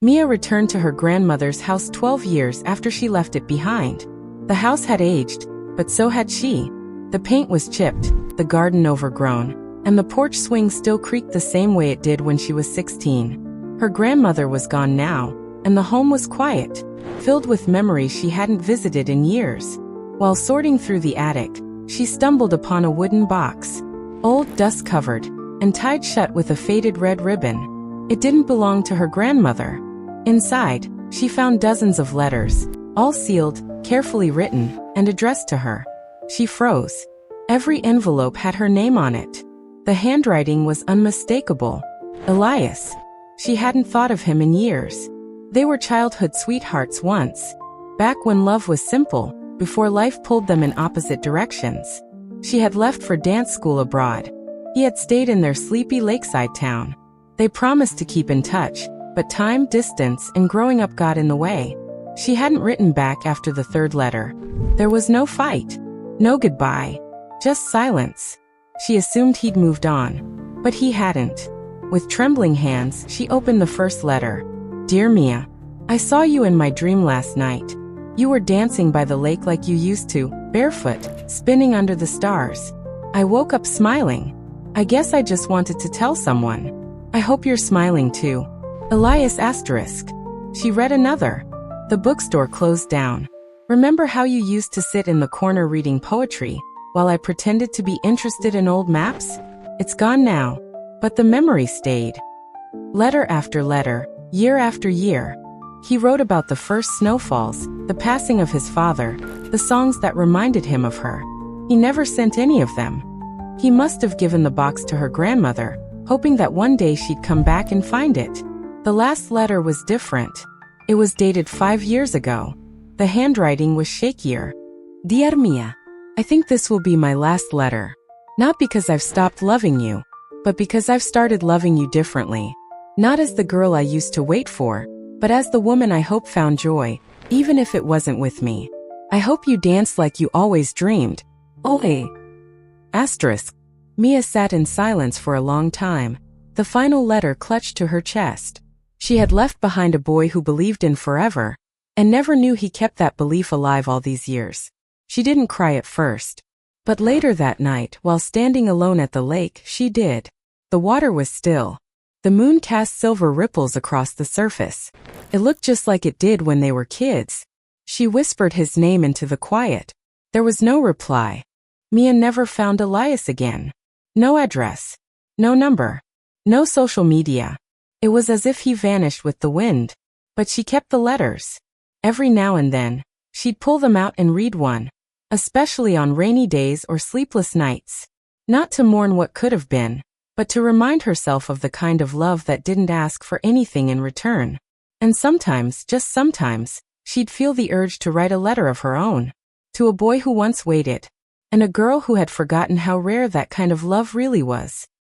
Mia returned to her grandmother's house 12 years after she left it behind. The house had aged, but so had she. The paint was chipped, the garden overgrown, and the porch swing still creaked the same way it did when she was 16. Her grandmother was gone now, and the home was quiet, filled with memories she hadn't visited in years. While sorting through the attic, she stumbled upon a wooden box, old, dust-covered, and tied shut with a faded red ribbon. It didn't belong to her grandmother. Inside, she found dozens of letters, all sealed, carefully written, and addressed to her. She froze. Every envelope had her name on it. The handwriting was unmistakable. Elias. She hadn't thought of him in years. They were childhood sweethearts once, back when love was simple, before life pulled them in opposite directions. She had left for dance school abroad. He had stayed in their sleepy lakeside town. They promised to keep in touch, but time, distance, and growing up got in the way. She hadn't written back after the third letter. There was no fight, no goodbye, just silence. She assumed he'd moved on, but he hadn't. With trembling hands, she opened the first letter. Dear Mia, I saw you in my dream last night. You were dancing by the lake like you used to, barefoot, spinning under the stars. I woke up smiling. I guess I just wanted to tell someone. I hope you're smiling too. Elias asterisk. She read another. The bookstore closed down. Remember how you used to sit in the corner reading poetry, while I pretended to be interested in old maps? It's gone now, but the memory stayed. Letter after letter, year after year. He wrote about the first snowfalls, the passing of his father, the songs that reminded him of her. He never sent any of them. He must have given the box to her grandmother, hoping that one day she'd come back and find it. The last letter was different. It was dated 5 years ago. The handwriting was shakier. Dear Mia, I think this will be my last letter. Not because I've stopped loving you, but because I've started loving you differently. Not as the girl I used to wait for, but as the woman I hope found joy, even if it wasn't with me. I hope you danced like you always dreamed. Ole. Asterisk. Mia sat in silence for a long time, the final letter clutched to her chest. She had left behind a boy who believed in forever, and never knew he kept that belief alive all these years. She didn't cry at first. But later that night, while standing alone at the lake, she did. The water was still. The moon cast silver ripples across the surface. It looked just like it did when they were kids. She whispered his name into the quiet. There was no reply. Mia never found Elias again. No address. No number. No social media. It was as if he vanished with the wind. But she kept the letters. Every now and then, she'd pull them out and read one, especially on rainy days or sleepless nights. Not to mourn what could have been, but to remind herself of the kind of love that didn't ask for anything in return. And sometimes, just sometimes, she'd feel the urge to write a letter of her own. To a boy who once waited. And a girl who had forgotten how rare that kind of love really was.